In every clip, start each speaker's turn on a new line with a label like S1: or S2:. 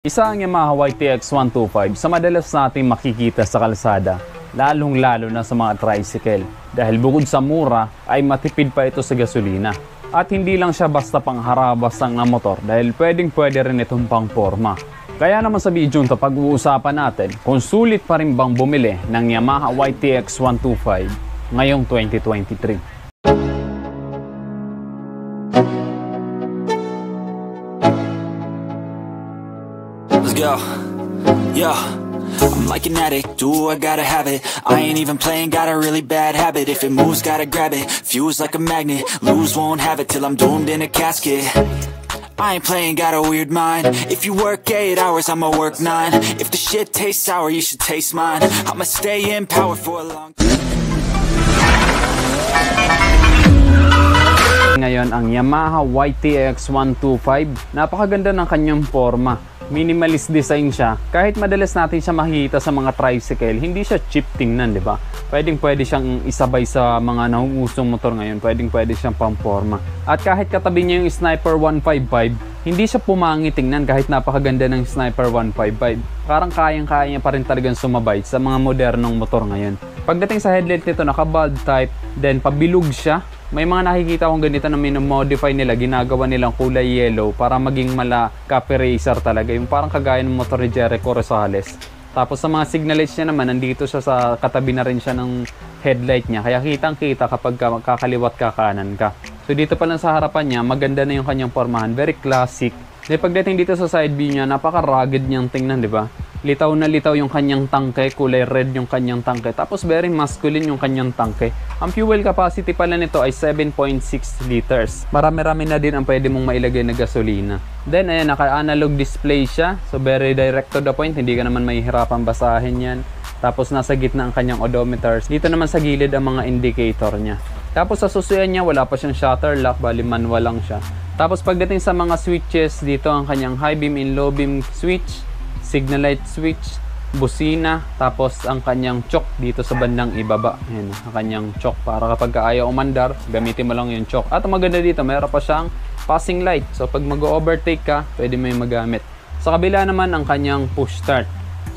S1: Isa ang Yamaha YTX 125 sa madalas nating makikita sa kalsada, lalong-lalo na sa mga tricycle. Dahil bukod sa mura, ay matipid pa ito sa gasolina. At hindi lang siya basta pangharabas ng motor dahil pwedeng-pwede rin itong pangporma. Kaya naman sa video ito pag-uusapan natin kung sulit pa rin bang bumili ng Yamaha YTX 125 ngayong 2023.
S2: Yo, yo, I'm like an addict, do I gotta have it. I ain't even playing, got a really bad habit. If it moves, gotta grab it, fuse like a magnet. Lose, won't have it till I'm doomed in a casket. I ain't playing, got a weird mind. If you work 8 hours, I'ma work 9. If the shit tastes sour, you should taste mine. I'ma stay in power for a long time.
S1: Ngayon ang Yamaha YTX 125, napakaganda ng kanyang forma. Minimalist design siya. Kahit madalas natin siya makikita sa mga tricycle, hindi siya cheap tingnan, di ba? Pwede siyang isabay sa mga nauusong motor ngayon. Pwede siyang pamporma. At kahit katabi niya yung Sniper 155, hindi siya pumangit tingnan kahit napakaganda ng Sniper 155. Parang kayang-kaya niya pa rin talagang sumabay sa mga modernong motor ngayon. Pagdating sa headlight nito, naka-bulb type, then pabilog siya. May mga nakikita kong ganito na minamodify nila, ginagawa nilang kulay yellow para maging mala copy racer talaga. Yung parang kagaya ng motor ni Jericho Rosales. Tapos sa mga signal lights niya naman, nandito siya sa katabi na rin siya ng headlight niya. Kaya kitang-kita kapag kakaliwat kakanan ka. So dito pa lang sa harapan niya, maganda na yung kanyang formahan. Very classic. Then pagdating dito sa side view niya, napaka-rugged niyang tingnan, di ba? Litaw na litaw yung kanyang tangke, kulay red yung kanyang tangke. Tapos very masculine yung kanyang tangke. Ang fuel capacity pala nito ay 7.6 liters. Marami-rami na din ang pwede mong mailagay na gasolina. Then ayan, naka-analog display siya. So very direct to the point, hindi ka naman mahihirapan basahin yan. Tapos nasa gitna ang kanyang odometers. Dito naman sa gilid ang mga indicator niya. Tapos sa susuyan niya, wala pa siyang shutter lock, bali manual lang siya. Tapos pagdating sa mga switches, dito ang kanyang high beam and low beam switch, signal light switch, busina, tapos ang kanyang choke dito sa bandang ibaba. Ayan, ang kanyang choke para kapag ayaw umandar, gamitin mo lang yung choke. At ang maganda dito, mayroon pa siyang passing light. So pag mag-overtake ka, pwede mo yung magamit. Sa kabila naman ang kanyang push start.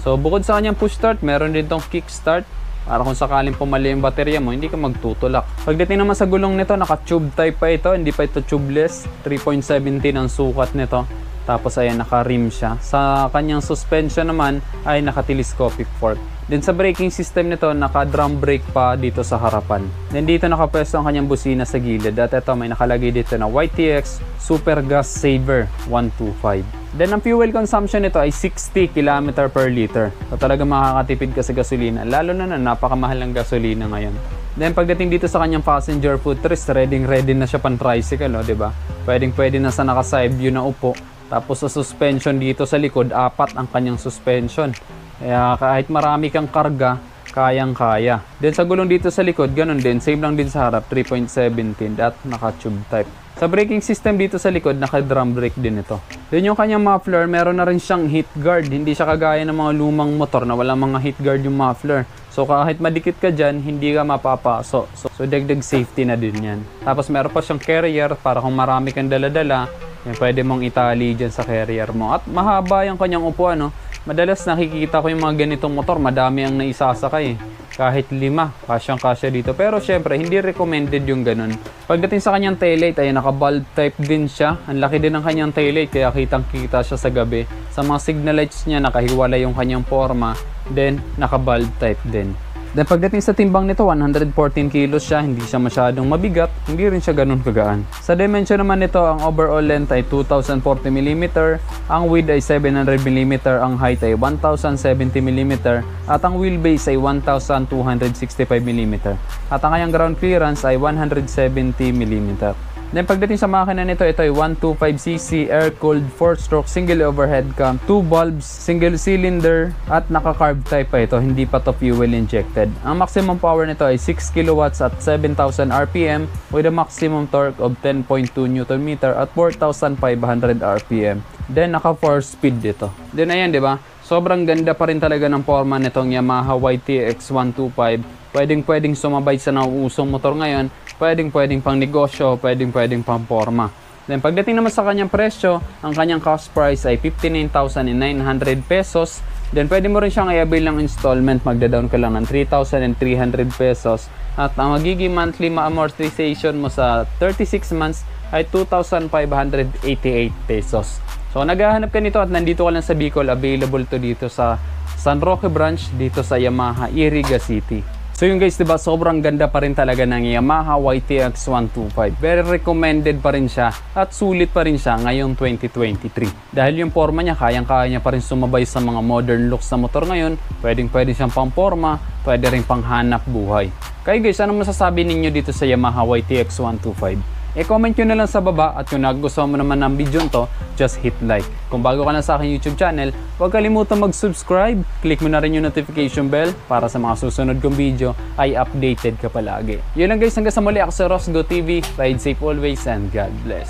S1: So bukod sa kanyang push start, meron din tong kick start. Para kung sakaling pumali yung baterya mo, hindi ka magtutulak. Pagdating naman sa gulong nito, naka-tube type pa ito. Hindi pa ito tubeless. 3.17 ang sukat nito. Tapos ayan, naka-rim siya. Sa kanyang suspension naman ay naka-telescopic fork. Then sa braking system nito, naka-drum brake pa dito sa harapan. Then dito nakapwesto ang kanyang busina sa gilid. At ito may nakalagay dito na YTX Super Gas Saver 125. Then ang fuel consumption nito ay 60 km per liter. So talaga makakatipid ka sa gasolina. Lalo na napakamahal ng gasolina ngayon. Then pagdating dito sa kanyang passenger footrest, ready na siya pan tricycle, oh, 'di ba? Pwede na sa naka-side view na upo. Tapos sa suspension dito sa likod, 4 ang kanyang suspension. Kaya kahit marami kang karga, kayang-kaya. Then sa gulong dito sa likod, ganun din. Same lang din sa harap, 3.17 at naka-tube type. Sa braking system dito sa likod, naka-drum brake din ito. Then yung kanyang muffler, meron na rin siyang heat guard. Hindi siya kagaya ng mga lumang motor na walang mga heat guard yung muffler. So kahit madikit ka dyan, hindi ka mapapaso. So dagdag safety na din yan. Tapos meron pa siyang carrier para kung marami kang dala-dala, yan, pwede mong itali dyan sa carrier mo. At mahaba yung kanyang upuan, no? Madalas nakikita ko yung mga ganitong motor, madami ang naisasakay. Kahit 5, kasyang-kasya dito. Pero syempre, hindi recommended yung ganun. Pagdating sa kanyang taillight, ay naka-bulb type din siya. Ang laki din ng kanyang taillight, kaya kitang-kita siya sa gabi. Sa mga signal lights niya, nakahiwala yung kanyang forma. Then, naka-bulb type din. Then pagdating sa timbang nito, 114 kilos siya, hindi siya masyadong mabigat, hindi rin siya ganun kagaan. Sa dimension naman nito, ang overall length ay 2040 mm, ang width ay 700 mm, ang height ay 1070 mm, at ang wheelbase ay 1265 mm, at ang kanyang ground clearance ay 170 mm. Then pagdating sa makina nito, ito ay 125cc air-cooled 4-stroke single overhead cam, 2 bulbs, single cylinder, at naka-carb type pa ito, hindi pa to fuel injected. Ang maximum power nito ay 6 kilowatts at 7,000 RPM with a maximum torque of 10.2 Nm at 4,500 RPM. Then naka 4-speed dito. Then ayan, 'di ba? Sobrang ganda pa rin talaga ng forma nitong Yamaha YTX 125. Pwedeng sumabay sa nauusong motor ngayon. Pwedeng pang negosyo, pwedeng pang forma. Then pagdating naman sa kanyang presyo, ang kanyang cost price ay 59,900 pesos. Then pwede mo rin siyang i-avail ng installment, magda-down ka lang ng 3,300 pesos. At ang magiging monthly amortization mo sa 36 months ay 2,588 pesos. So naghahanap ka nito at nandito ka lang sa Bicol, available to dito sa San Roque branch dito sa Yamaha Iriga City. So yun guys, diba, sobrang ganda pa rin talaga ng Yamaha YTX 125. Very recommended pa rin siya at sulit pa rin siya ngayong 2023. Dahil yung forma niya, kayang-kaya niya pa rin sumabay sa mga modern looks na motor ngayon. Pwede siyang pang forma, pwede rin pang hanap buhay. Kaya guys, ano masasabi ninyo dito sa Yamaha YTX 125? I-comment nyo na lang sa baba at kung nagustuhan mo naman ng video to, just hit like. Kung bago ka na sa aking YouTube channel, huwag kalimutan mag-subscribe. Click mo na rin yung notification bell para sa mga susunod kong video ay updated ka palagi. Yun lang guys, hanggang sa muli, ako sa Rosgo TV. Ride safe always and God bless.